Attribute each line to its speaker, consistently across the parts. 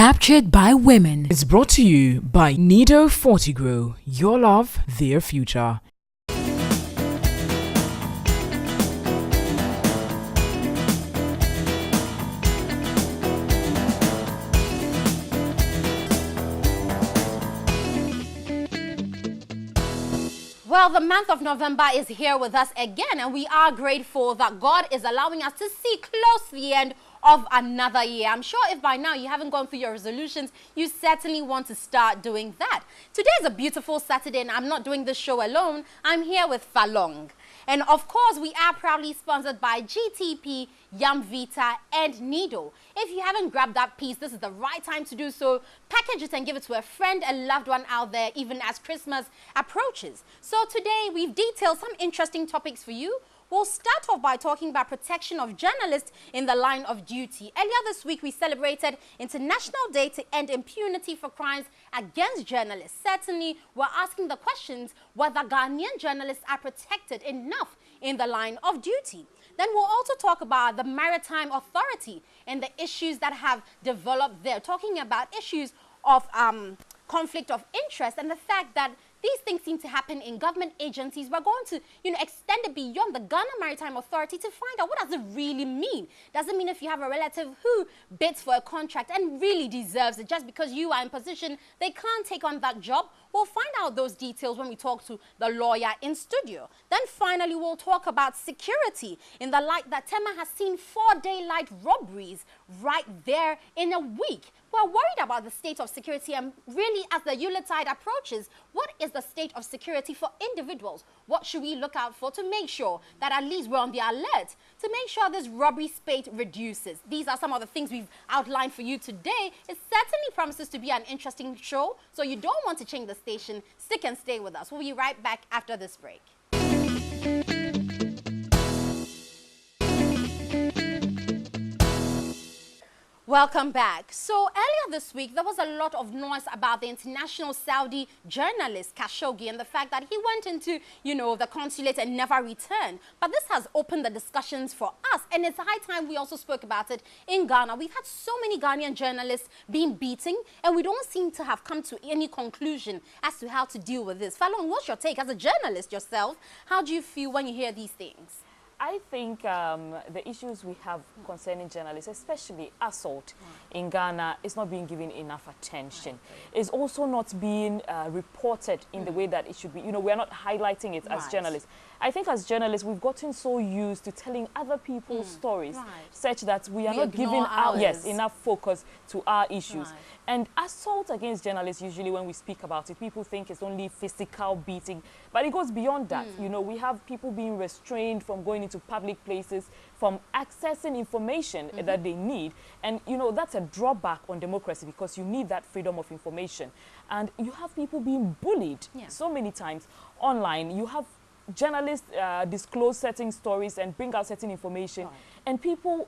Speaker 1: Captured by Women is brought to you by Nido Fortigro. Your love, their future.
Speaker 2: Well, the month of November is here with us again, and we are grateful that God is allowing us to see close to the end of another year. I'm sure if by now you haven't gone through your resolutions, you certainly want to start doing that. Today is a beautiful Saturday, and I'm not doing this show alone. I'm here with Falong. And of course, we are proudly sponsored by GTP, Yamvita, and Nido. If you haven't grabbed that piece, this is the right time to do so. Package it and give it to a friend and loved one out there, even as Christmas approaches. So today, we've detailed some interesting topics for you. We'll start off by talking about protection of journalists in the line of duty. Earlier this week, we celebrated International Day to End Impunity for Crimes Against Journalists. Certainly, we're asking the questions whether Ghanaian journalists are protected enough in the line of duty. Then we'll also talk about the Maritime Authority and the issues that have developed there, talking about issues of conflict of interest and the fact that these things seem to happen in government agencies. We're going to, extend it beyond the Ghana Maritime Authority to find out what does it really mean. Does it mean if you have a relative who bids for a contract and really deserves it, just because you are in position, they can't take on that job? We'll find out those details when we talk to the lawyer in studio. Then finally, we'll talk about security in the light that Tema has seen 4 daylight robberies right there in a week. We're worried about the state of security, and really as the Yuletide approaches, what is the state of security for individuals? What should we look out for to make sure that at least we're on the alert, to make sure this robbery spate reduces? These are some of the things we've outlined for you today. It certainly promises to be an interesting show, so you don't want to change the station. Stick and stay with us. We'll be right back after this break. Welcome back. So earlier this week, there was a lot of noise about the international Saudi journalist Khashoggi and the fact that he went into, the consulate and never returned. But this has opened the discussions for us, and it's high time we also spoke about it in Ghana. We've had so many Ghanaian journalists being beaten, and we don't seem to have come to any conclusion as to how to deal with this. Falong, what's your take as a journalist yourself? How do you feel when you hear these things?
Speaker 3: I think the issues we have concerning journalists, especially assault in Ghana, is not being given enough attention. It's also not being reported in the way that it should be. We're not highlighting it as journalists. I think as journalists, we've gotten so used to telling other people's stories such that we are not giving enough focus to our issues. And assault against journalists, usually when we speak about it, people think it's only physical beating, but it goes beyond that. We have people being restrained from going into public places, from accessing information that they need. And, that's a drawback on democracy, because you need that freedom of information. And you have people being bullied so many times online. You have journalists disclose certain stories and bring out certain information, and people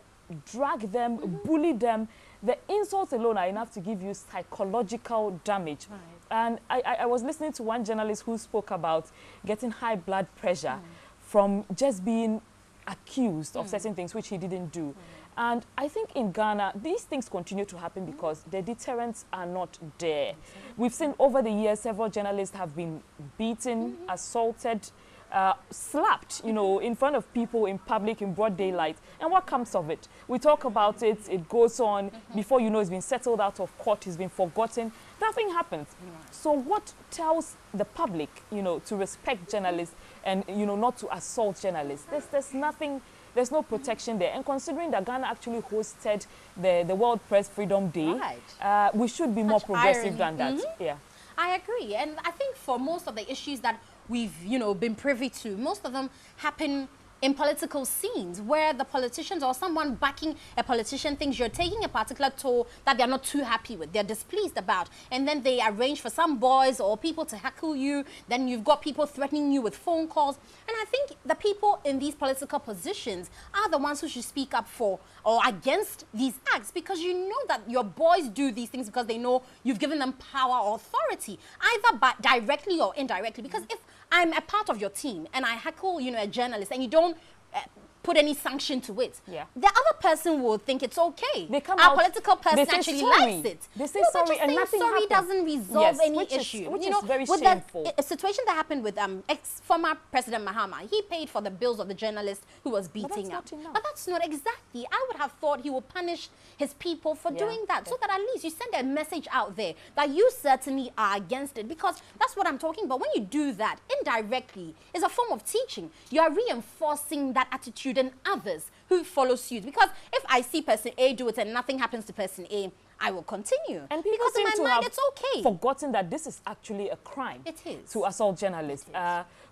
Speaker 3: drag them, bully them. The insults alone are enough to give you psychological damage. And I was listening to one journalist who spoke about getting high blood pressure from just being accused of certain things which he didn't do. And I think in Ghana, these things continue to happen because the deterrents are not there. We've seen over the years several journalists have been beaten, assaulted, slapped, in front of people in public in broad daylight. And what comes of it? We talk about it, it goes on. Before you know, it's been settled out of court, it's been forgotten. Nothing happens. So what tells the public, to respect journalists and, not to assault journalists? There's nothing, there's no protection there. And considering that Ghana actually hosted the World Press Freedom Day, we should be more progressive than that.
Speaker 2: I agree. And I think for most of the issues that we've, been privy to, most of them happen in political scenes where the politicians or someone backing a politician thinks you're taking a particular toll that they're not too happy with, they're displeased about, and then they arrange for some boys or people to heckle you. Then you've got people threatening you with phone calls. And I think the people in these political positions are the ones who should speak up for or against these acts, because you know that your boys do these things because they know you've given them power or authority, either directly or indirectly. Because if I'm a part of your team and I heckle, a journalist, and you don't put any sanction to it.
Speaker 3: Yeah.
Speaker 2: The other person will think it's okay.
Speaker 3: They come
Speaker 2: Our
Speaker 3: out,
Speaker 2: political person
Speaker 3: they say
Speaker 2: actually
Speaker 3: sorry.
Speaker 2: likes it.
Speaker 3: They say
Speaker 2: No, but
Speaker 3: sorry
Speaker 2: just
Speaker 3: and
Speaker 2: saying
Speaker 3: nothing
Speaker 2: sorry
Speaker 3: happens.
Speaker 2: doesn't resolve
Speaker 3: Yes,
Speaker 2: any
Speaker 3: which is-
Speaker 2: issue.
Speaker 3: which
Speaker 2: you know,
Speaker 3: is very
Speaker 2: with
Speaker 3: shameful.
Speaker 2: a situation that happened with ex-former President Mahama, he paid for the bills of the journalist who was beating up.
Speaker 3: not enough.
Speaker 2: But that's not exactly. I would have thought he would punish his people for
Speaker 3: Yeah,
Speaker 2: doing that, so that at least you send a message out there that you certainly are against it, because that's what I'm talking about. When you do that indirectly, it's a form of teaching. You are reinforcing that attitude in others who follow suit. Because if I see person A do it and nothing happens to person A, I will continue.
Speaker 3: And people
Speaker 2: because in
Speaker 3: seem
Speaker 2: my
Speaker 3: to
Speaker 2: mind,
Speaker 3: have
Speaker 2: it's okay.
Speaker 3: forgotten that this is actually a crime.
Speaker 2: It is.
Speaker 3: To assault journalists.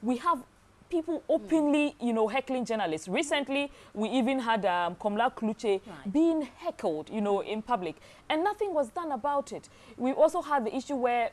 Speaker 3: We have people openly, you know, heckling journalists. Recently, we even had Komla Kluche being heckled, you know, in public, and nothing was done about it. We also had the issue where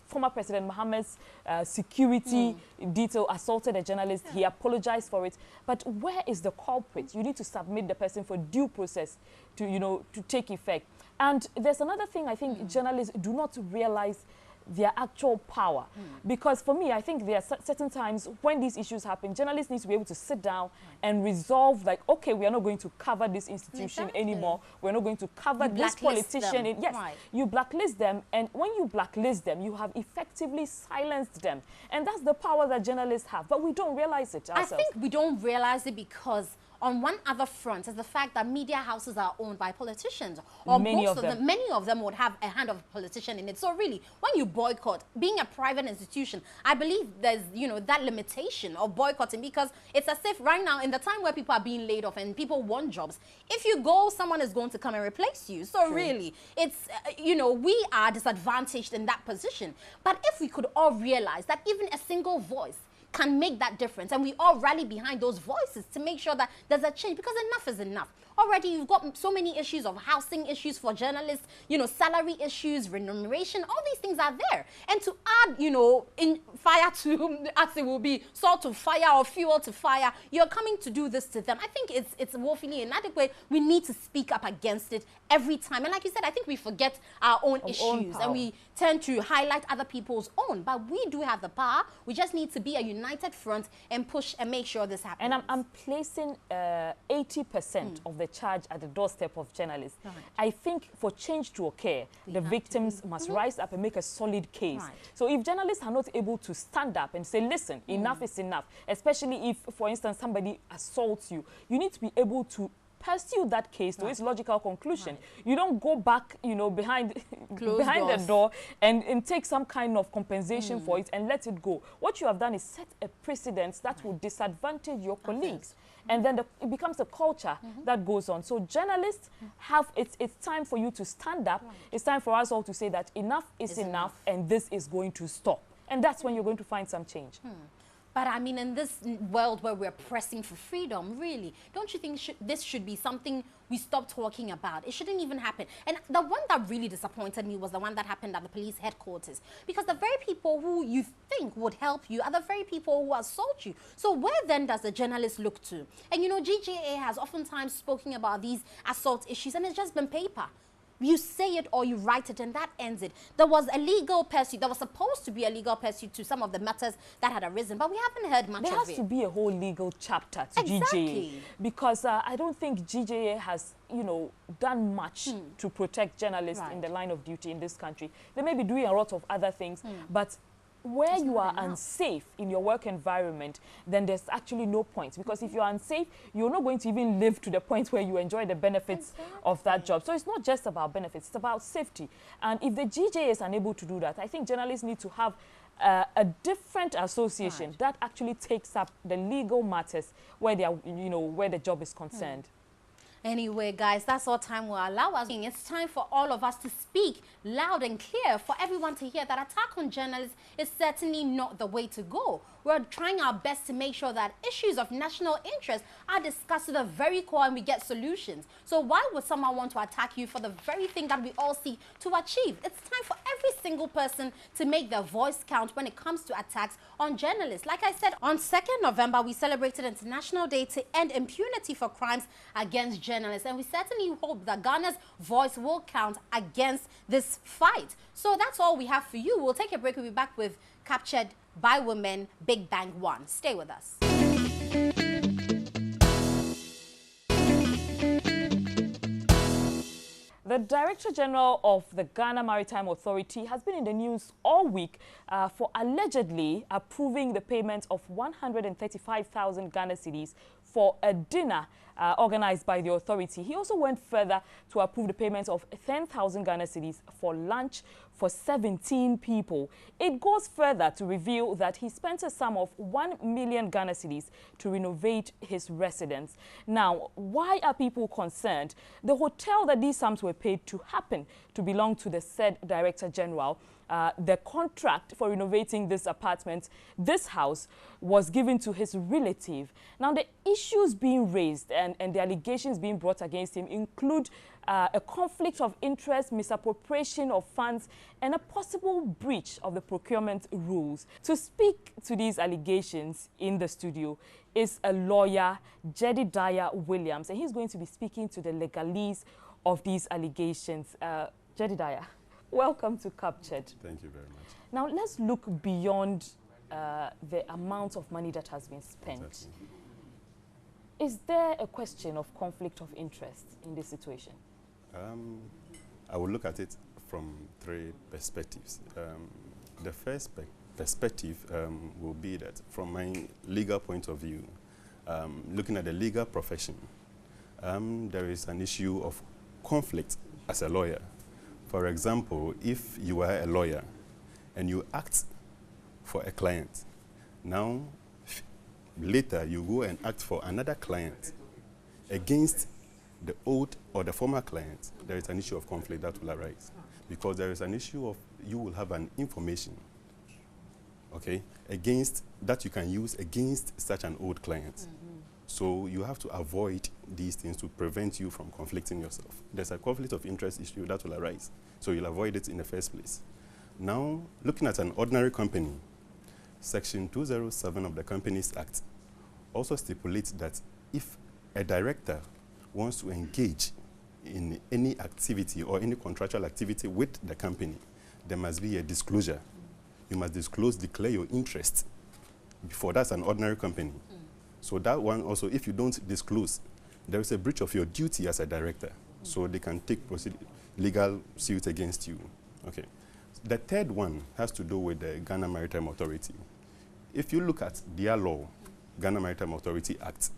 Speaker 3: former President Mohammed's security detail assaulted a journalist. He apologized for it. But where is the culprit? You need to submit the person for due process to, you know, to take effect. And there's another thing I think journalists do not realize their actual power. Because for me, I think there are certain times when these issues happen, journalists need to be able to sit down and resolve, like, okay, we are not going to cover this institution anymore. We're not going to cover this politician. Yes, you blacklist them. And when you blacklist them, you have effectively silenced them. And that's the power that journalists have. But we don't realize it ourselves.
Speaker 2: I think we don't realize it because on one other front is the fact that media houses are owned by politicians, or many of them would have a hand of a politician in it. So really, when you boycott, being a private institution, I believe there's, you know, that limitation of boycotting, because it's as if right now, in the time where people are being laid off and people want jobs, if you go, someone is going to come and replace you. So really, it's, you know, we are disadvantaged in that position. But if we could all realize that even a single voice can make that difference, and we all rally behind those voices to make sure that there's a change, because enough is enough. Already you've got so many issues of housing issues for journalists, you know, salary issues, remuneration, all these things are there. And to add, you know, in fire to, as it will be, salt to fire or fuel to fire, you're coming to do this to them. I think it's woefully inadequate. We need to speak up against it every time. And like you said, I think we forget our own issues and we tend to highlight other people's own. But we do have the power. We just need to be a united front and push and make sure this happens.
Speaker 3: And I'm placing 80% of the charge at the doorstep of journalists. I think for change to occur, the victims must rise up and make a solid case. So if journalists are not able to stand up and say, listen, enough is enough, especially if, for instance, somebody assaults you, you need to be able to pursue that case to its logical conclusion. You don't go back, you know, behind the door and take some kind of compensation for it and let it go. What you have done is set a precedent that will disadvantage your colleagues. And then it becomes a culture that goes on. So journalists have, it's time for you to stand up. It's time for us all to say that enough is enough and this is going to stop. And that's when you're going to find some change.
Speaker 2: But I mean, in this world where we're pressing for freedom, really, don't you think this should be something we stop talking about? It shouldn't even happen. And the one that really disappointed me was the one that happened at the police headquarters. Because the very people who you think would help you are the very people who assault you. So where then does the journalist look to? And you know, GJA has oftentimes spoken about these assault issues, and it's just been paper. You say it or you write it, and that ends it. There was a legal pursuit. There was supposed to be a legal pursuit to some of the matters that had arisen, but we haven't heard much of it.
Speaker 3: There has to be a whole legal chapter to GJA, because I don't think GJA has, you know, done much to protect journalists in the line of duty in this country. They may be doing a lot of other things, but where you are unsafe in your work environment, then there's actually no point. Because if you're unsafe, you're not going to even live to the point where you enjoy the benefits of that job. So it's not just about benefits, it's about safety. And if the GJA is unable to do that, I think journalists need to have a different association that actually takes up the legal matters where they are, you know, where the job is concerned.
Speaker 2: Anyway, guys, that's all time will allow us. It's time for all of us to speak loud and clear, for everyone to hear that attack on journalists is certainly not the way to go. We're trying our best to make sure that issues of national interest are discussed to the very core and we get solutions. So why would someone want to attack you for the very thing that we all seek to achieve? It's time for every single person to make their voice count when it comes to attacks on journalists. Like I said, on 2nd November, we celebrated International Day to End Impunity for Crimes Against Journalists. And we certainly hope that Ghana's voice will count against this fight. So that's all we have for you. We'll take a break. We'll be back with Captured by Women, Big Bang 1. Stay with us.
Speaker 3: The Director General of the Ghana Maritime Authority has been in the news all week for allegedly approving the payment of 135,000 Ghana cedis for a dinner organized by the authority. He also went further to approve the payment of 10,000 Ghana cedis for lunch for 17 people. It goes further to reveal that he spent a sum of 1 million Ghana cedis to renovate his residence. Now, why are people concerned? The hotel that these sums were paid to happen to belong to the said Director General. The contract for renovating this apartment, this house, was given to his relative. Now, the issues being raised and the allegations being brought against him include a conflict of interest, misappropriation of funds, and a possible breach of the procurement rules. To speak to these allegations in the studio is a lawyer, Jedediah Williams, and he's going to be speaking to the legalese of these allegations. Jedediah, welcome to Captured.
Speaker 4: Thank you very much.
Speaker 3: Now, let's look beyond the amount of money that has been spent.
Speaker 4: Exactly.
Speaker 3: Is there a question of conflict of interest in this situation?
Speaker 4: I will look at it from three perspectives. The first perspective will be that from my legal point of view, looking at the legal profession, there is an issue of conflict as a lawyer. For example, if you are a lawyer and you act for a client, now later you go and act for another client against the old or the former client, there is an issue of conflict that will arise, because there is an issue of you will have an information, okay, against that you can use against such an old client. So you have to avoid these things to prevent you from conflicting yourself. There's a conflict of interest issue that will arise, so you'll avoid it in the first place. Now, looking at an ordinary company, Section 207 of the Companies Act also stipulates that if a director wants to engage in any activity or any contractual activity with the company, there must be a disclosure. You must declare your interest before. That's an ordinary company. So that one also, if you don't disclose, there is a breach of your duty as a director. So they can take legal suit against you. Okay. The third one has to do with the Ghana Maritime Authority. If you look at their law, Ghana Maritime Authority Act,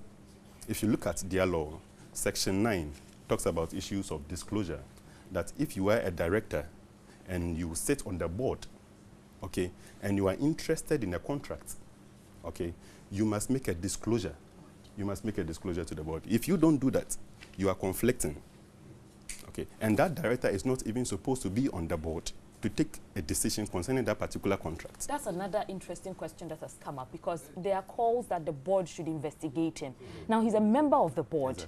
Speaker 4: if you look at their law, Section 9 talks about issues of disclosure, that if you are a director and you sit on the board, okay, and you are interested in a contract, okay, you must make a disclosure. You must make a disclosure to the board. If you don't do that, you are conflicting, okay, and that director is not even supposed to be on the board to take a decision concerning that particular contract.
Speaker 3: That's another interesting question that has come up, because there are calls that the board should investigate him. Now, he's a member of the board.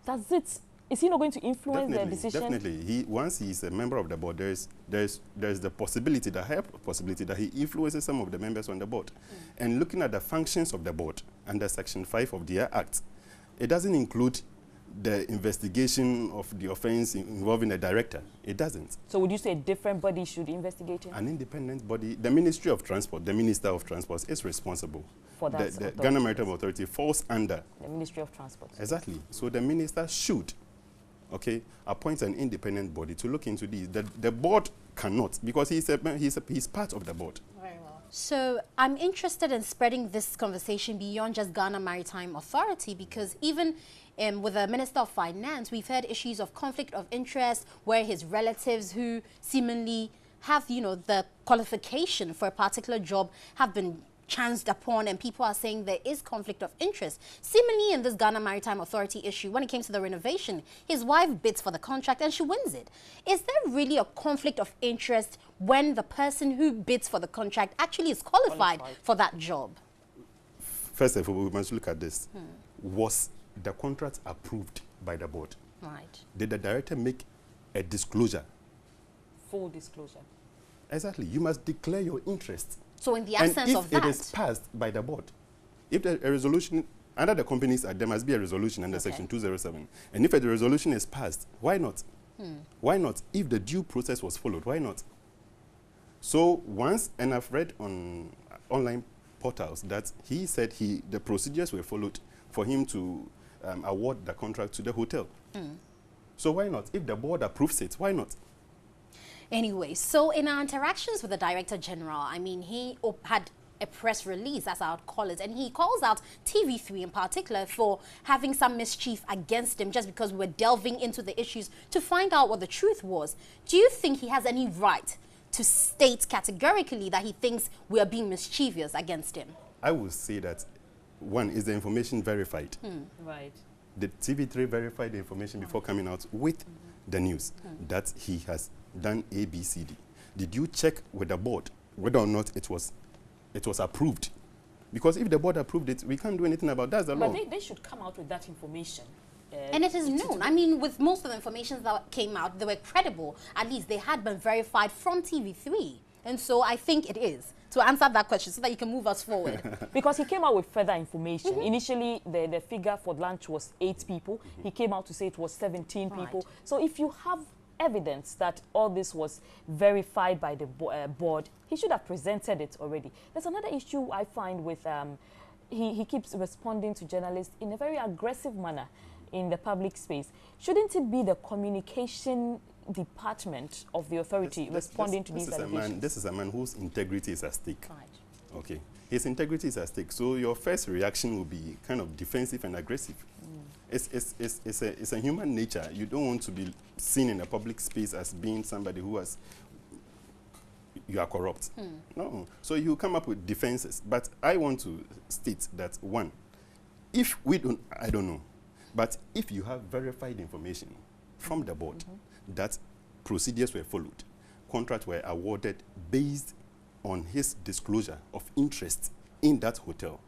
Speaker 4: Exactly.
Speaker 3: Is he not going to influence their decision?
Speaker 4: Definitely. Once he's a member of the board, there's the possibility, the high possibility that he influences some of the members on the board. And looking at the functions of the board under Section 5 of the Act, it doesn't include the investigation of the offense involving a director. It doesn't.
Speaker 3: So would you say a different body should investigate him?
Speaker 4: An independent body, the Ministry of Transport, the Minister of Transport is responsible.
Speaker 3: For that.
Speaker 4: The Ghana Maritime Authority falls under
Speaker 3: the Ministry of Transport.
Speaker 4: Exactly. So the minister should, okay, appoint an independent body to look into these. The board cannot, because he's part of the board.
Speaker 2: Very well. So I'm interested in spreading this conversation beyond just Ghana Maritime Authority, because even with the Minister of Finance, we've heard issues of conflict of interest where his relatives who seemingly have, the qualification for a particular job have been chanced upon, and people are saying there is conflict of interest. Similarly, in this Ghana Maritime Authority issue, when it came to the renovation, his wife bids for the contract and she wins it. Is there really a conflict of interest when the person who bids for the contract actually is qualified for that job?
Speaker 4: First of all, we must look at this. Was the contract approved by the board?
Speaker 2: Right.
Speaker 4: Did the director make a disclosure?
Speaker 3: Full disclosure.
Speaker 4: Exactly. You must declare your interest.
Speaker 2: So in the absence of that,
Speaker 4: if it is passed by the board, if a resolution under the Companies Act, there must be a resolution under Section 207. And if a resolution is passed, why not? Why not? If the due process was followed, why not? So once, and I've read on online portals that he said the procedures were followed for him to award the contract to the hotel. So why not? If the board approves it, why not?
Speaker 2: Anyway, so in our interactions with the Director General, I mean, he had a press release, as I would call it, and he calls out TV3 in particular for having some mischief against him just because we were delving into the issues to find out what the truth was. Do you think he has any right to state categorically that he thinks we are being mischievous against him?
Speaker 4: I would say that, one, is the information verified?
Speaker 3: Right.
Speaker 4: Did TV3 verify the information before coming out with the news that he has done A, B, C, D? Did you check with the board whether or not it was approved? Because if the board approved it, we can't do anything about that. That's the law.
Speaker 3: But they should come out with that information.
Speaker 2: And it is known. I mean, with most of the information that came out, they were credible. At least they had been verified from TV3. And so I think it is. To answer that question so that you can move us forward.
Speaker 3: Because he came out with further information. Initially, the figure for lunch was 8 people. He came out to say it was 17 people. So if you have evidence that all this was verified by the board, he should have presented it already. There's another issue I find with, he keeps responding to journalists in a very aggressive manner in the public space. Shouldn't it be the communication department of the authority responding to these allegations?
Speaker 4: This is a man whose integrity is at stake.
Speaker 2: Right.
Speaker 4: Okay. His integrity is at stake. So your first reaction will be kind of defensive and aggressive. It's a human nature. You don't want to be seen in a public space as being somebody who has, you are corrupt. No. So you come up with defenses. But I want to state that, one, if we don't, I don't know, but if you have verified information from the board that procedures were followed, contracts were awarded based on his disclosure of interest in that hotel,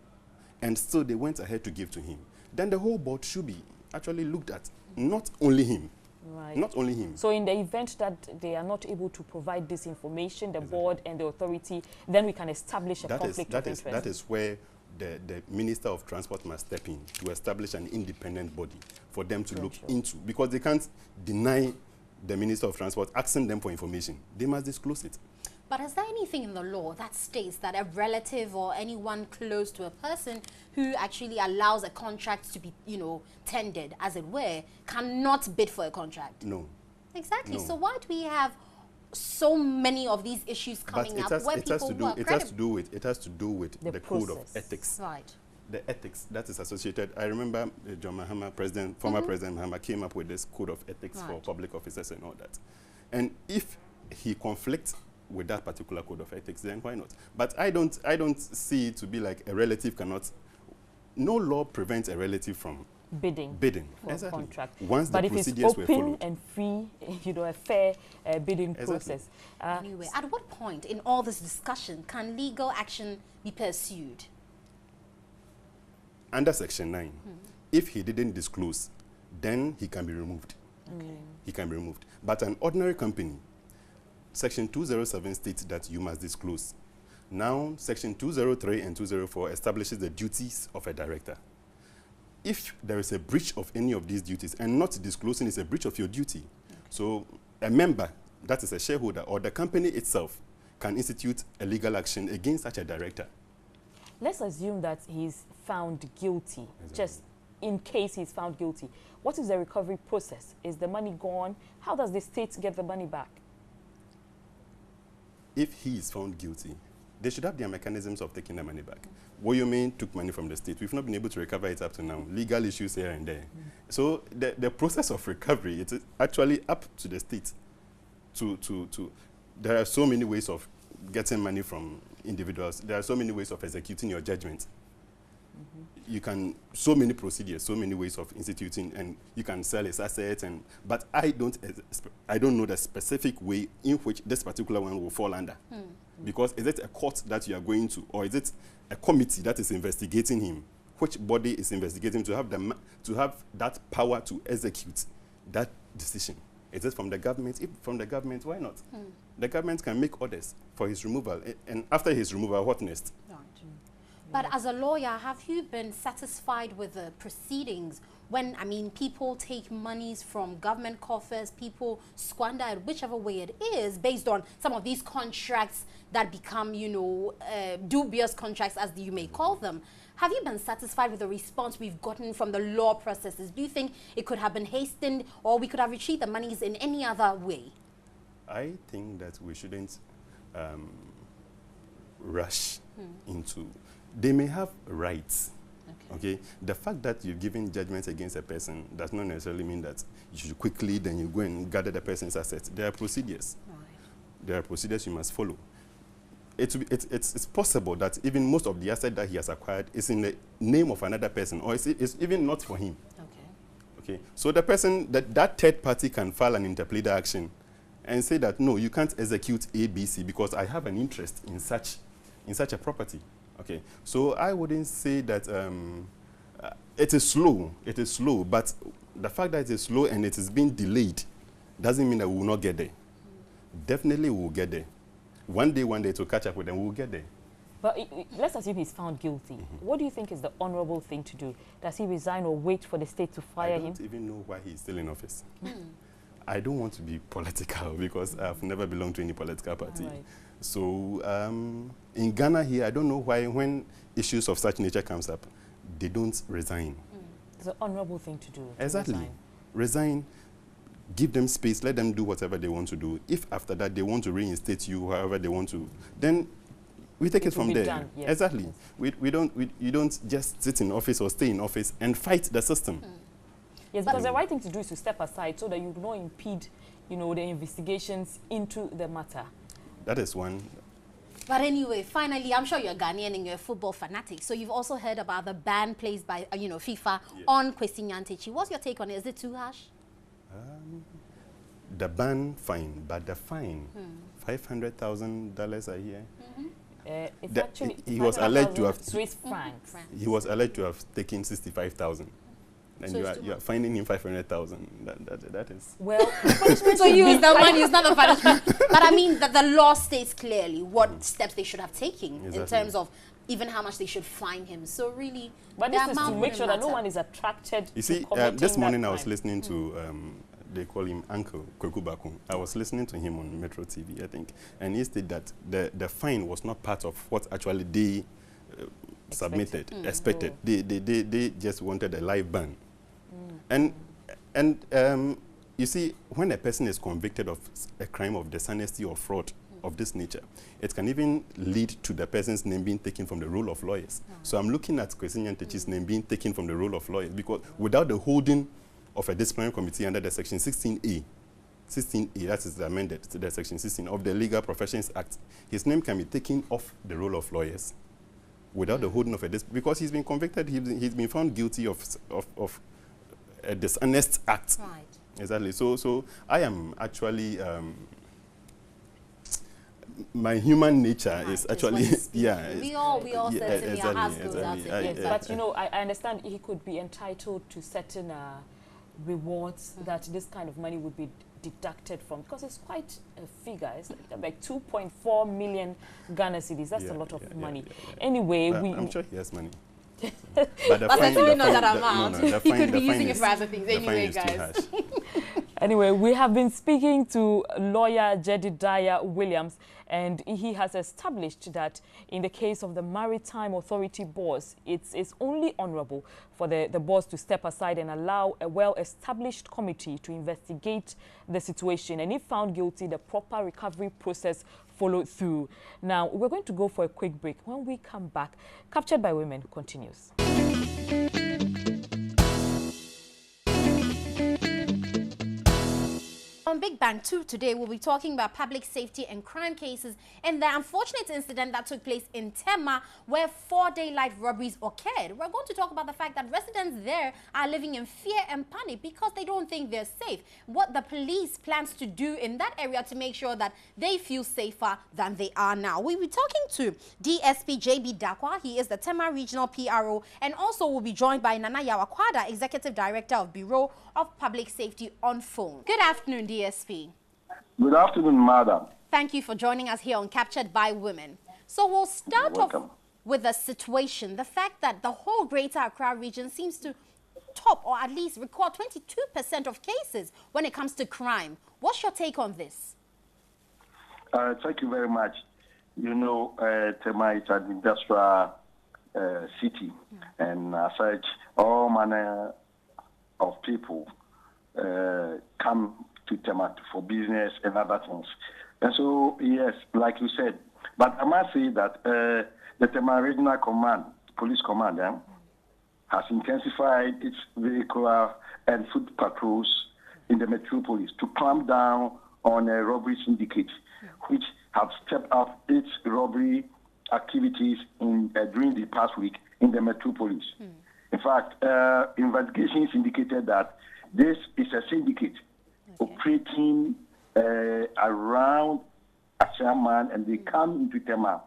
Speaker 4: and still they went ahead to give to him, then the whole board should be actually looked at, not only him.
Speaker 3: Right.
Speaker 4: Not only him.
Speaker 3: So in the event that they are not able to provide this information, the board and the authority, then we can establish a conflict of interest.
Speaker 4: That is where the Minister of Transport must step in to establish an independent body for them to look into, because they can't deny the Minister of Transport asking them for information. They must disclose it.
Speaker 2: But is there anything in the law that states that a relative or anyone close to a person who actually allows a contract to be, tendered, as it were, cannot bid for a contract?
Speaker 4: No.
Speaker 2: Exactly.
Speaker 4: No.
Speaker 2: So why do we have so many of these issues coming up where people who are credible?
Speaker 4: It has to do with the code of ethics.
Speaker 2: Right.
Speaker 4: The ethics that is associated. I remember John Mahama, former President Mahama, came up with this code of ethics for public officers and all that. And if he conflicts with that particular code of ethics, then why not? But I don't see it to be like a relative cannot. No law prevents a relative from bidding
Speaker 3: for
Speaker 4: exactly.
Speaker 3: a contract.
Speaker 4: Once
Speaker 3: but
Speaker 4: the
Speaker 3: if it's
Speaker 4: procedures
Speaker 3: open
Speaker 4: were followed
Speaker 3: and free, a fair bidding
Speaker 4: Exactly.
Speaker 3: process.
Speaker 2: Anyway, at what point in all this discussion can legal action be pursued?
Speaker 4: under Section 9, if he didn't disclose, then he can be removed. He can be removed. But an ordinary company, Section 207 states that you must disclose. Now, Section 203 and 204 establishes the duties of a director. If there is a breach of any of these duties, and not disclosing is a breach of your duty, so a member, that is a shareholder, or the company itself, can institute a legal action against such a director.
Speaker 3: Let's assume that he's found guilty, just in case he's found guilty. What is the recovery process? Is the money gone? How does the state get the money back?
Speaker 4: If he is found guilty, they should have their mechanisms of taking the money back. Woyomin took money from the state. We've not been able to recover it up to now. Legal issues here and there. So the process of recovery, it's actually up to the state. There are so many ways of getting money from individuals. There are so many ways of executing your judgment. You can, so many procedures, so many ways of instituting, and you can sell his assets. But I don't know the specific way in which this particular one will fall under. Because is it a court that you are going to, or is it a committee that is investigating him? Which body is investigating to have that power to execute that decision? Is it from the government? If from the government, why not? The government can make orders for his removal, and after his removal, what next?
Speaker 2: But as a lawyer, have you been satisfied with the proceedings when, I mean, people take monies from government coffers, people squander it whichever way it is based on some of these contracts that become, you know, dubious contracts, as you may call them? Have you been satisfied with the response we've gotten from the law processes? Do you think it could have been hastened or we could have retrieved the monies in any other way?
Speaker 4: I think that we shouldn't rush into. They may have rights. Okay. The fact that you've given judgments against a person does not necessarily mean that you should quickly then you go and gather the person's assets. There are procedures.
Speaker 2: Right.
Speaker 4: There are procedures you must follow. It's possible that even most of the asset that he has acquired is in the name of another person, or it's even not for him.
Speaker 2: Okay.
Speaker 4: Okay. So the person, that third party can file an interpleader action and say that, no, you can't execute ABC because I have an interest in such a property. Okay, so I wouldn't say that it is slow, but the fact that it is slow and it is being delayed doesn't mean that we will not get there. Definitely we will get there. One day to catch up with them, we will get there.
Speaker 3: But let's assume he's found guilty. What do you think is the honorable thing to do? Does he resign or wait for the state to fire him?
Speaker 4: I don't even know why he's still in office. I don't want to be political because I've never belonged to any political party.
Speaker 3: Right.
Speaker 4: So in Ghana here, I don't know why when issues of such nature comes up, they don't resign.
Speaker 3: It's an honorable thing to do.
Speaker 4: Exactly. Resign, give them space, let them do whatever they want to do. If after that they want to reinstate you, however they want to, then we take it from there.
Speaker 3: Done, yes.
Speaker 4: Exactly.
Speaker 3: Yes.
Speaker 4: You don't just sit in office or stay in office and fight the system.
Speaker 3: Yes, because the right thing to do is to step aside so that you do not impede, you know, the investigations into the matter.
Speaker 4: That is one.
Speaker 2: But anyway, finally, I'm sure you're Ghanaian and you're a football fanatic. So you've also heard about the ban placed by, FIFA on Kwesi Nyantakyi. What's your take on it? Is it too harsh?
Speaker 4: The ban, fine, but the fine, $500,000 a year.
Speaker 3: It's actually
Speaker 4: he was alleged to have
Speaker 3: Swiss francs.
Speaker 4: He was alleged to have taken 65,000. And
Speaker 2: So
Speaker 4: you are finding him 500,000. That is.
Speaker 3: Well,
Speaker 2: So use the money, it's not the punishment. But I mean, that the law states clearly what steps they should have taken in terms of even how much they should fine him. So really,
Speaker 3: but this is to make sure that no one is attracted.
Speaker 4: You see,
Speaker 3: to
Speaker 4: this morning I was
Speaker 3: crime.
Speaker 4: listening to, they call him Uncle Kweku Bakun. I was listening to him on Metro TV, I think, and he said that the fine was not part of what actually they expected. They just wanted a live ban. And you see, when a person is convicted of a crime of dishonesty or fraud of this nature, it can even lead to the person's name being taken from the roll of lawyers. So I'm looking at Kwesi Nyantakyi's name being taken from the roll of lawyers because without the holding of a disciplinary committee under the Section 16A, that is amended to the Section 16 of the Legal Professions Act, his name can be taken off the roll of lawyers without the holding of a because he's been convicted, he's been found guilty of a dishonest act.
Speaker 2: Right.
Speaker 4: Exactly. So I am actually my human nature is actually
Speaker 2: we all certainly are has
Speaker 3: but you know, I understand he could be entitled to certain rewards that this kind of money would be deducted from, because it's quite a figure. It's like 2.4 million Ghana cedis. That's a lot of money. Anyway,
Speaker 4: I'm sure he has money.
Speaker 2: But certainly not that amount. He could be using it for other things anyway, guys.
Speaker 3: Anyway, we have been speaking to lawyer Jedediah Williams, and he has established that in the case of the Maritime Authority boss, it's only honorable for the boss to step aside and allow a well-established committee to investigate the situation. And if found guilty, the proper recovery process followed through. Now, we're going to go for a quick break. When we come back, Captured by Women continues.
Speaker 2: On Big Bang 2 today, we'll be talking about public safety and crime cases and the unfortunate incident that took place in Tema where 4 daylight robberies occurred. We're going to talk about the fact that residents there are living in fear and panic because they don't think they're safe. What the police plans to do in that area to make sure that they feel safer than they are now. We'll be talking to DSP JB Dakwa. He is the Tema Regional PRO, and also we'll be joined by Nana Yawakwada, Executive Director of Bureau of Public Safety, on phone. Good afternoon, DSP.
Speaker 5: Good afternoon, madam.
Speaker 2: Thank you for joining us here on Captured by Women. So we'll start off with the situation, the fact that the whole Greater Accra region seems to top or at least record 22% of cases when it comes to crime. What's your take on this?
Speaker 5: Thank you very much. You know, Tema is an industrial city, and as such, all manner of people come to Tema for business and other things. And so, yes, like you said, but I must say that the Tema Regional Command, Police Command, has intensified its vehicular and foot patrols in the metropolis to clamp down on a robbery syndicate, which have stepped up its robbery activities during the past week in the metropolis. In fact, investigations indicated that this is a syndicate operating around Ashaman, and they come into Tema.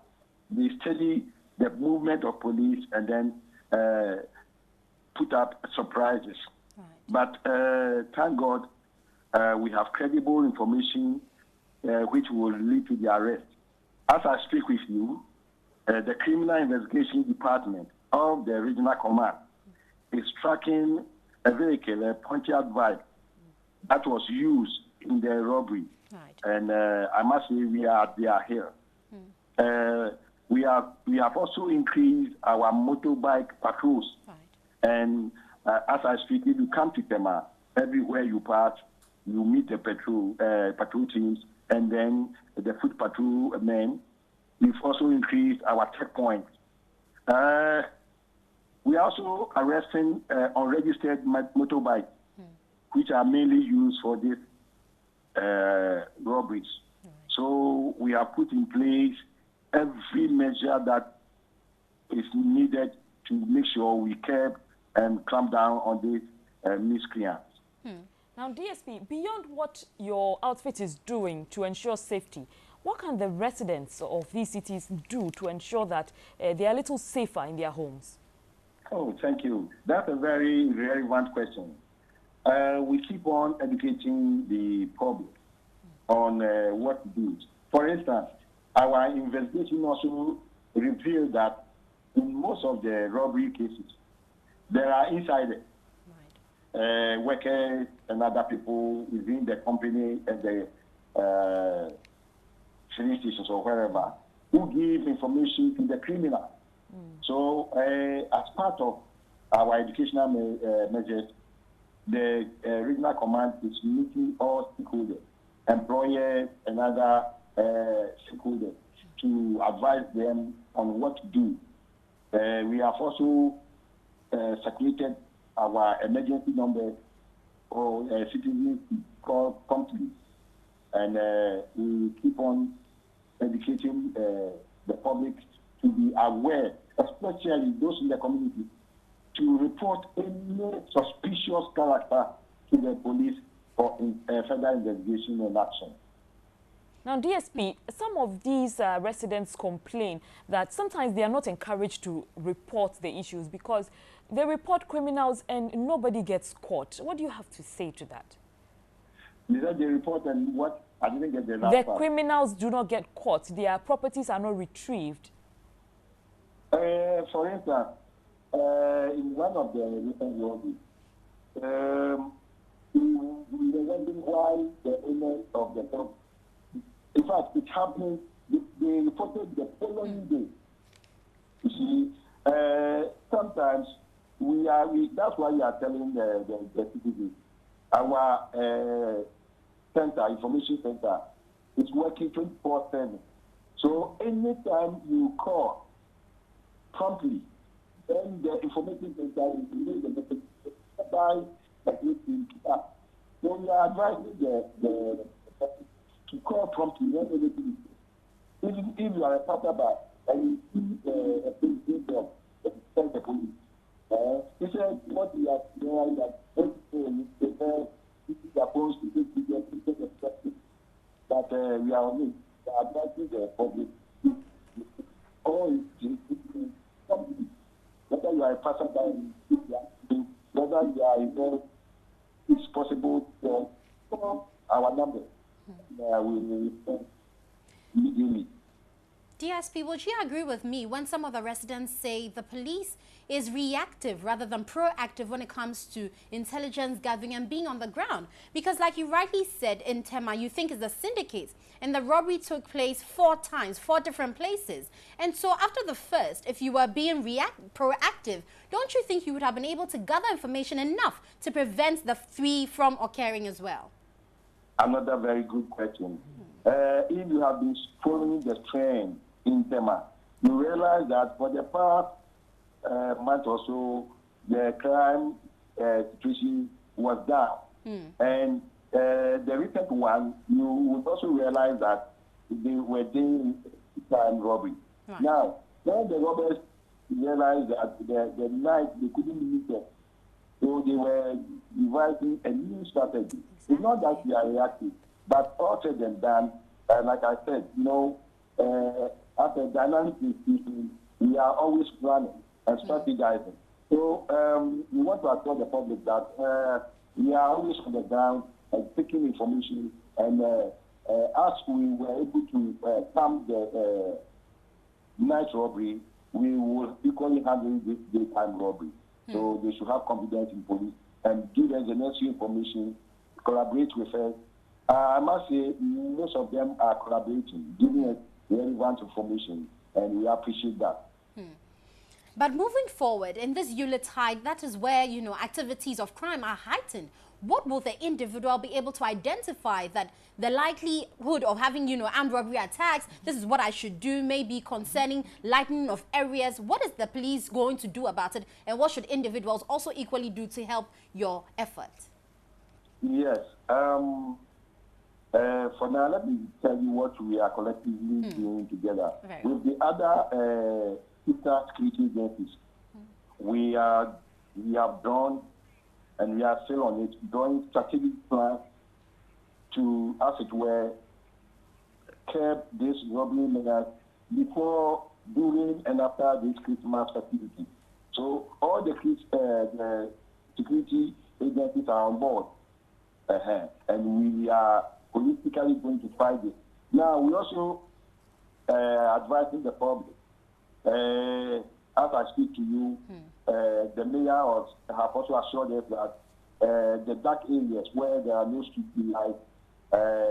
Speaker 5: They study the movement of police and then put up surprises. But thank God, we have credible information which will lead to the arrest. As I speak with you, the Criminal Investigation Department of the Regional Command is tracking a vehicle, a Pontiac bike, that was used in the robbery. And I must say they are here. We have also increased our motorbike patrols. And as I speak, if you come to Tema, everywhere you pass, you meet the patrol teams, and then the foot patrol men. We've also increased our checkpoints. We are also arresting unregistered motorbikes, which are mainly used for these robberies. So we have put in place every measure that is needed to make sure we curb and clamp down on these miscreants.
Speaker 3: Now, DSP, beyond what your outfit is doing to ensure safety, what can the residents of these cities do to ensure that they are a little safer in their homes?
Speaker 5: Oh, thank you. That's a very relevant question. We keep on educating the public on what to do. For instance, our investigation also revealed that in most of the robbery cases, there are insiders, workers and other people within the company and the filling stations or wherever, who give information to the criminal. So as part of our educational measures, the Regional Command is meeting all stakeholders, employers and other stakeholders, to advise them on what to do. We have also circulated our emergency number for citizens to call promptly, and we keep on educating the public to be aware, especially those in the community, to report any suspicious character to the police for further investigation and action.
Speaker 3: Now, DSP, some of these residents complain that sometimes they are not encouraged to report the issues because they report criminals and nobody gets caught. What do you have to say to that?
Speaker 5: Is that they report and what? I didn't get the last part.
Speaker 3: Criminals do not get caught. Their properties are not retrieved.
Speaker 5: For instance, in one of the recent robberies, we were wondering why the owners of the property. In fact, it happened, they reported the following day. You see, sometimes that's why we are telling the citizens, our center, information center, is working 24/7. So anytime you call promptly, then the information center will release the message by the up. So we are advising the to call promptly when anything is. Even if you are a passerby and you see a big job, tell the police. He said what we are doing that this is supposed to take video that we are on it. We are advising the public. All is something. Whether you are a passerby, whether you are involved, it's possible to call our number. We will respond immediately.
Speaker 2: DSP, would you agree with me when some of the residents say the police is reactive rather than proactive when it comes to intelligence gathering and being on the ground? Because like you rightly said in Tema, you think it's a syndicate, and the robbery took place 4 times, 4 different places. And so after the first, if you were being proactive, don't you think you would have been able to gather information enough to prevent the 3 from occurring as well?
Speaker 5: Another very good question. If you have been following the trend in Tema, you realize that for the past month or so, the crime situation was down. And the recent one, you would also realize that they were doing crime robbery.
Speaker 2: Right.
Speaker 5: Now, when the robbers realized that the night they couldn't meet them, so they were devising a new strategy. It's not that we are reactive, but all said and done, like I said, after dynamic institution, we are always planning and strategizing. So we want to assure the public that we are always on the ground and taking information, and as we were able to calm the night robbery, we will equally handle this daytime robbery. So they should have confidence in police and give us the necessary information, collaborate with us. I must say, most of them are collaborating, giving us relevant information, and we appreciate that.
Speaker 2: But moving forward, in this Yuletide, that is where, activities of crime are heightened. What will the individual be able to identify that the likelihood of having, armed robbery attacks, this is what I should do, maybe concerning lightening of areas? What is the police going to do about it? And what should individuals also equally do to help your effort?
Speaker 5: Yes. For now, let me tell you what we are collectively doing together.
Speaker 2: Right.
Speaker 5: With the other sister security agencies, we have done, and we are still on it, drawing strategic plans to, as it were, curb this robbery measures before, during, and after this Christmas festivity. So all the security agencies are on board, and we are politically going to fight it. Now, we also advising the public. As I speak to you, the mayor have also assured us that the dark areas where there are no street lights,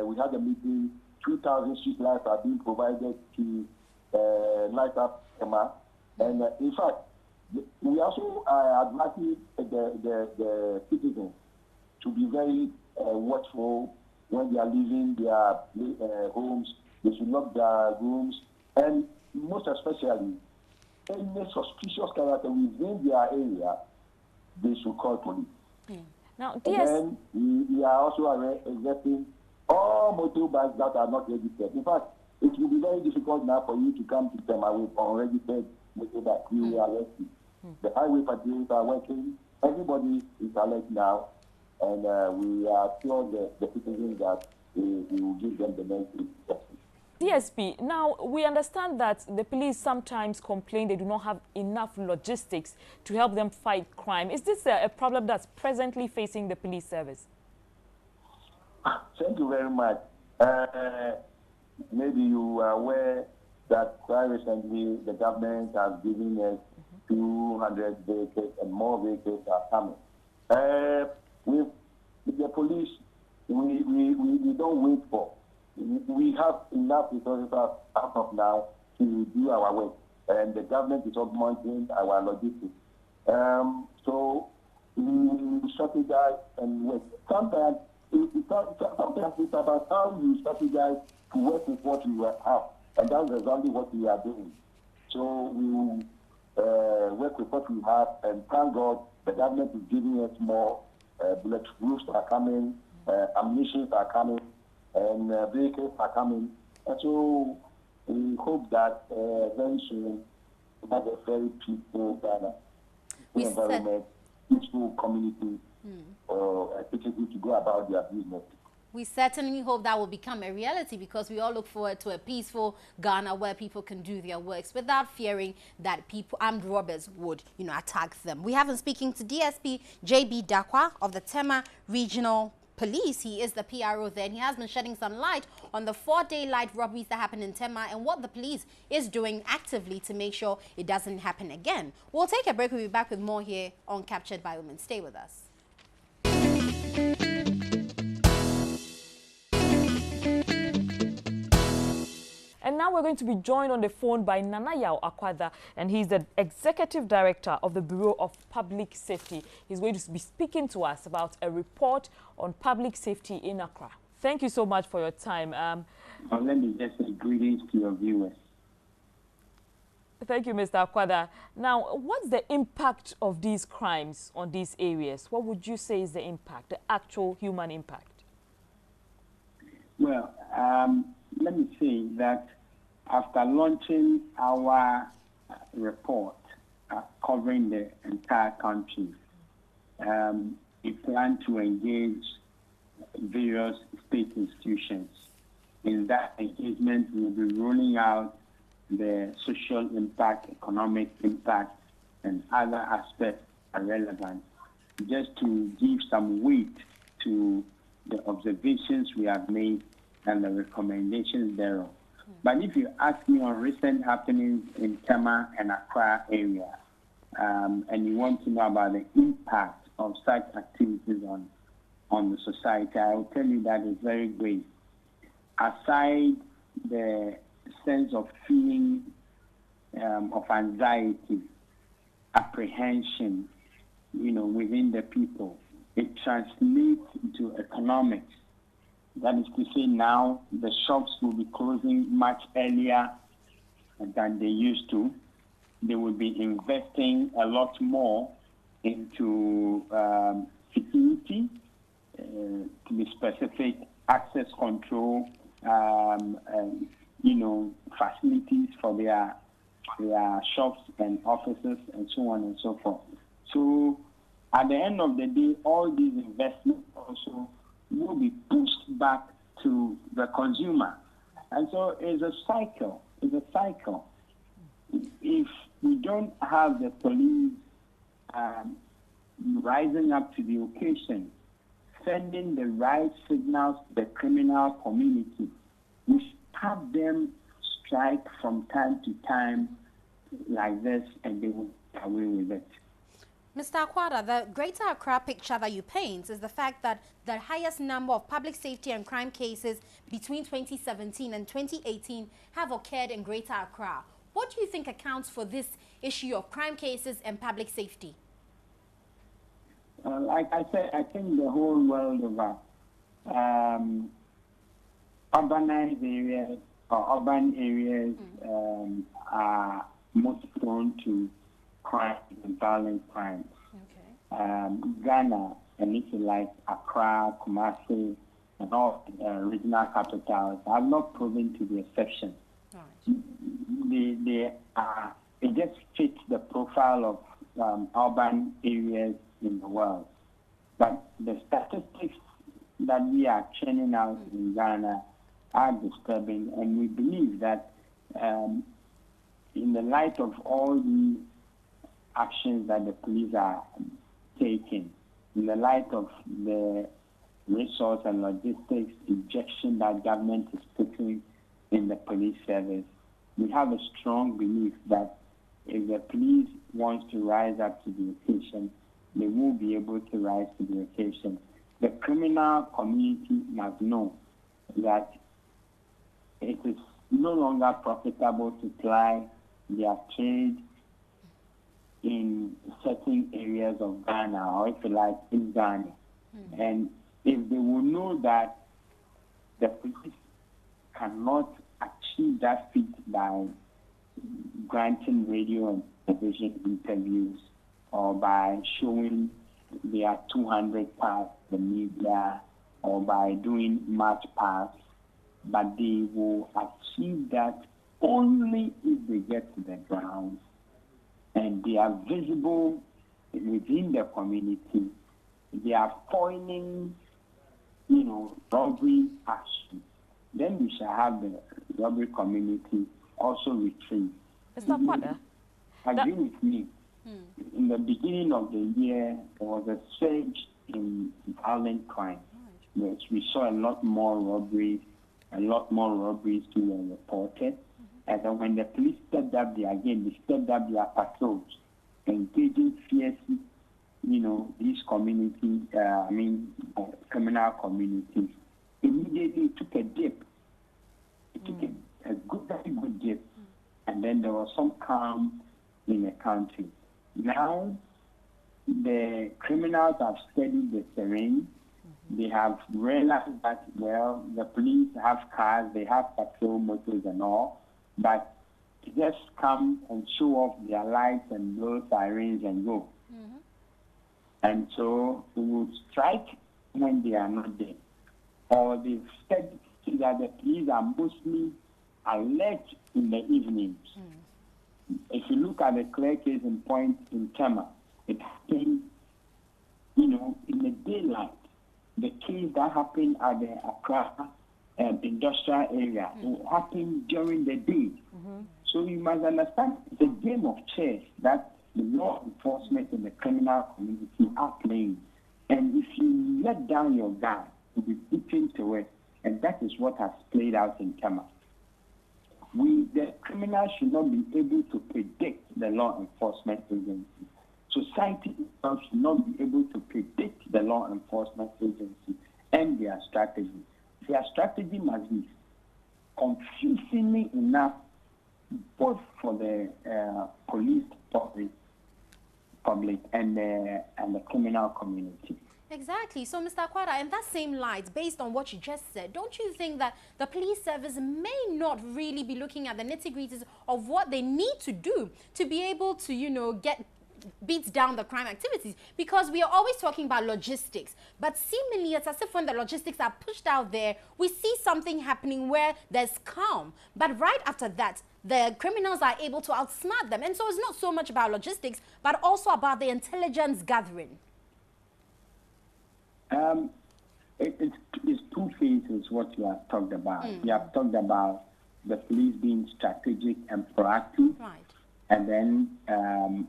Speaker 5: we had a meeting, 2,000 street lights are being provided to light up Tema. And in fact, we also are advising the citizens to be very watchful when they are leaving their homes. They should lock their rooms, and most especially, any suspicious character within their area, they should call police.
Speaker 3: Now,
Speaker 5: and then we are also arresting all motorbikes that are not registered. In fact, it will be very difficult now for you to come to Tema with unregistered motorbike. We will arrest you. The highway patrols are working. Everybody is alert now, and we are sure the citizens that we will give them the necessary protection.
Speaker 3: DSP, now we understand that the police sometimes complain they do not have enough logistics to help them fight crime. Is this a problem that's presently facing the police service?
Speaker 5: Thank you very much. Maybe you are aware that quite recently the government has given us 200 vehicles, and more vehicles are coming. With the police, we don't wait for. We have enough resources as of now to do our work, and the government is augmenting our logistics. So we strategize and work. Sometimes it's about how you strategize to work with what you have, and that's exactly what we are doing. So we work with what we have, and thank God the government is giving us more. Bulletproofs are coming, ammunition are coming, and vehicles are coming. And so we hope that very soon we have a very peaceful Ghana, environment, peaceful community, people to go about their business.
Speaker 2: We certainly hope that will become a reality, because we all look forward to a peaceful Ghana where people can do their works without fearing that armed robbers would, attack them. We have been speaking to DSP JB Dakwa of the Tema Regional police. He is the PRO there, and he has been shedding some light on the 4 daylight robberies that happened in Tema and what the police is doing actively to make sure it doesn't happen again. We'll take a break. We'll be back with more here on Captured by Women. Stay with us.
Speaker 3: And now we're going to be joined on the phone by Nana Yaw Akwada, and he's the Executive Director of the Bureau of Public Safety. He's going to be speaking to us about a report on public safety in Accra. Thank you so much for your time.
Speaker 6: Let me just say greetings to your viewers.
Speaker 3: Thank you, Mr. Akwada. Now, what's the impact of these crimes on these areas? What would you say is the impact, the actual human impact?
Speaker 6: Well, let me say that after launching our report covering the entire country, we plan to engage various state institutions. In that engagement, we'll be rolling out the social impact, economic impact, and other aspects are relevant, just to give some weight to the observations we have made and the recommendations thereof. But if you ask me on recent happenings in Tema and Accra area, and you want to know about the impact of such activities on the society, I will tell you that it's very great. Aside the sense of feeling of anxiety, apprehension, within the people, it translates into economics. That is to say, now the shops will be closing much earlier than they used to. They will be investing a lot more into security, to be specific, access control, facilities for their shops and offices and so on and so forth. So at the end of the day, all these investments also will be pushed back to the consumer. And so it's a cycle. It's a cycle. If we don't have the police rising up to the occasion, sending the right signals to the criminal community, we should have them strike from time to time like this, and they will get away with it.
Speaker 2: Mr. Akwada, the Greater Accra picture that you paint is the fact that the highest number of public safety and crime cases between 2017 and 2018 have occurred in Greater Accra. What do you think accounts for this issue of crime cases and public safety?
Speaker 6: Like I said, I think the whole world over, urbanized areas or urban areas are most prone to crime and violent crimes. Okay. Ghana, and if you like, Accra, Kumasi, and all regional capitals have not proven to be exception. Right. They are, it just fits the profile of urban areas in the world. But the statistics that we are churning out in Ghana are disturbing, and we believe that in the light of all the actions that the police are taking, in the light of the resource and logistics injection that government is putting in the police service, we have a strong belief that if the police wants to rise up to the occasion, they will be able to rise to the occasion. The criminal community must know that it is no longer profitable to ply their trade in certain areas of Ghana, or if you like, in Ghana. And if they will know that the police cannot achieve that feat by granting radio and television interviews or by showing their 200 past the media or by doing march past, but they will achieve that only if they get to the ground and they are visible within the community. They are foiling, robbery action. Then we shall have the robbery community also retreat.
Speaker 3: Mr. Akwada,
Speaker 6: agree with me. In the beginning of the year, there was a surge in violent crime. we saw a lot more robberies too were reported. And then when the police stepped up there again, they stepped up their patrols, engaging fiercely, these communities, criminal communities. Immediately it took a dip. It took a very good dip. And then there was some calm in the country. Now, the criminals have studied the terrain. They have realized that, well, the police have cars, they have patrol motors and all, but just come and show off their lights and blow sirens and go. And so they will strike when they are not there. Or they've said that the police are mostly alert in the evenings. If you look at the clear case in point in Tema, it happened, in the daylight. The case that happened at the Accra industrial area, it happened during the day. So you must understand the game of chess that the law enforcement and the criminal community are playing. And if you let down your guard, you'll be beaten to it. And that is what has played out in Tema. The criminals should not be able to predict the law enforcement agency. Society itself should not be able to predict the law enforcement agency and their strategy. Their strategy must be confusingly enough both for the police public and the criminal community.
Speaker 2: Exactly. So, Mr. Akwada, in that same light, based on what you just said, don't you think that the police service may not really be looking at the nitty-gritties of what they need to do to be able to, beat down the crime activities? Because we are always talking about logistics, but seemingly it's as if when the logistics are pushed out there, we see something happening where there's calm. But right after that, the criminals are able to outsmart them. And so it's not so much about logistics, but also about the intelligence gathering.
Speaker 6: It's two phases what you have talked about. You have talked about the police being strategic and proactive,
Speaker 2: Right.
Speaker 6: and then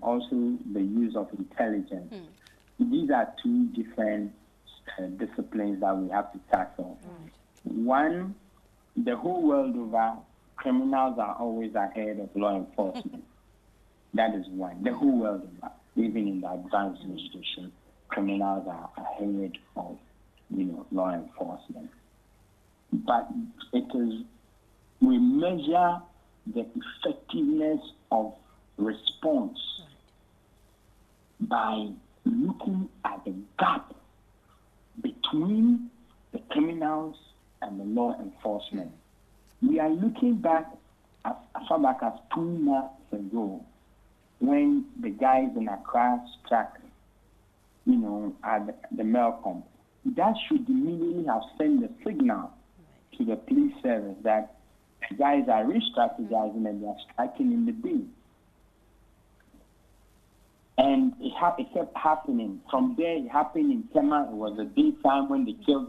Speaker 6: also the use of intelligence. These are two different disciplines that we have to tackle. One, the whole world over, criminals are always ahead of law enforcement. That is one. The whole world over, even in the advanced institution, criminals are ahead of, law enforcement. But we measure the effectiveness of response by looking at the gap between the criminals and the law enforcement. We are looking back as far back as 2 months ago when the guys in Accra struck at the Melcom. That should immediately have sent the signal to the police service that the guys are re-strategizing and they are striking in the day. And it kept happening. From there, it happened in Tema. It was the daytime when they killed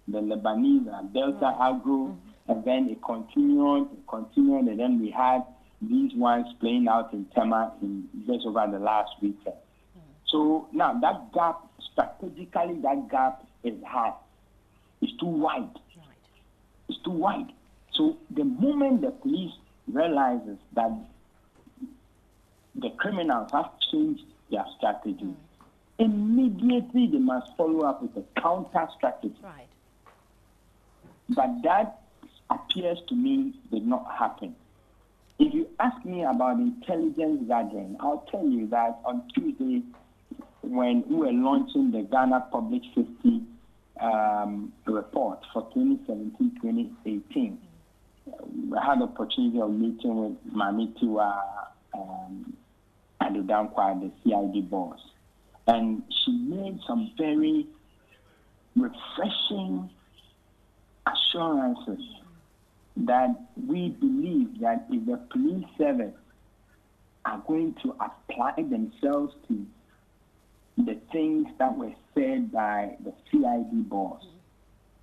Speaker 6: the Lebanese at Delta Agro, and then it continued, and then we had these ones playing out in Tema just over the last weekend. So now that gap, strategically, that gap is high. It's too wide. It's too wide. So the moment the police realizes that the criminals have changed their strategy, immediately they must follow up with a counter strategy.
Speaker 2: Right.
Speaker 6: But that appears to me did not happen. If you ask me about intelligence gathering, I'll tell you that on Tuesday, when we were launching the Ghana Public Safety report for 2017-2018, I had the opportunity of meeting with Mami Tiwa Adudankwa, the CID boss, and she made some very refreshing assurances that we believe that if the police service are going to apply themselves to the things that were said by the CID boss,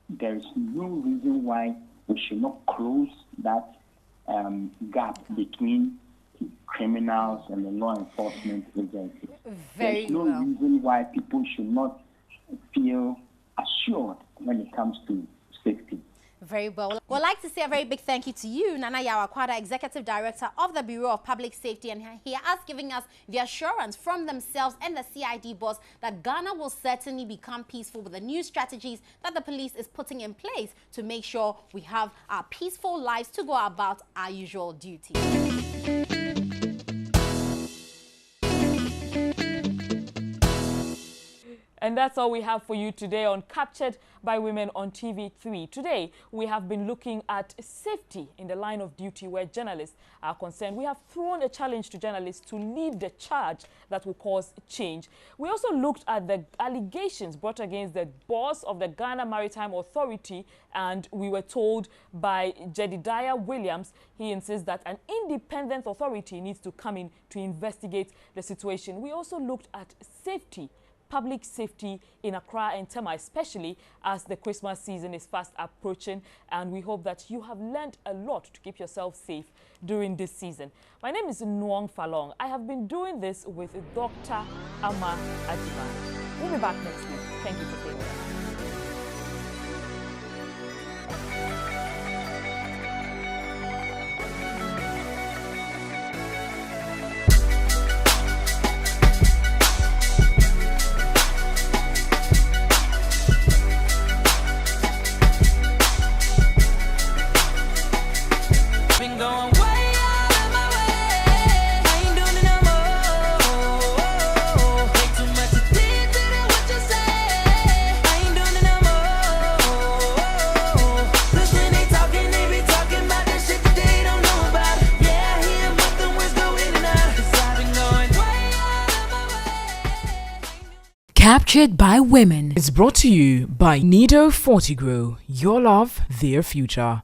Speaker 6: there is no reason why we should not close that gap between criminals and the law enforcement agency.
Speaker 2: Very
Speaker 6: There's no
Speaker 2: well.
Speaker 6: reason why people should not feel assured when it comes to safety.
Speaker 2: Very well. We'd like to say a very big thank you to you, Nana Yaw Akwada, Executive Director of the Bureau of Public Safety, and he has given us the assurance from themselves and the CID boss that Ghana will certainly become peaceful with the new strategies that the police is putting in place to make sure we have our peaceful lives to go about our usual duties.
Speaker 3: And that's all we have for you today on Captured by Women on TV3. Today, we have been looking at safety in the line of duty where journalists are concerned. We have thrown a challenge to journalists to lead the charge that will cause change. We also looked at the allegations brought against the boss of the Ghana Maritime Authority, and we were told by Jedediah Williams, he insists that an independent authority needs to come in to investigate the situation. We also looked at safety, public safety in Accra and Tema, especially as the Christmas season is fast approaching, and we hope that you have learned a lot to keep yourself safe during this season. My name is Nwong Falong. I have been doing this with Dr. Ama Ajiman. We'll be back next week. Thank you for staying with us.
Speaker 1: Captured by Women is brought to you by Nido Fortigro. Your love, their future.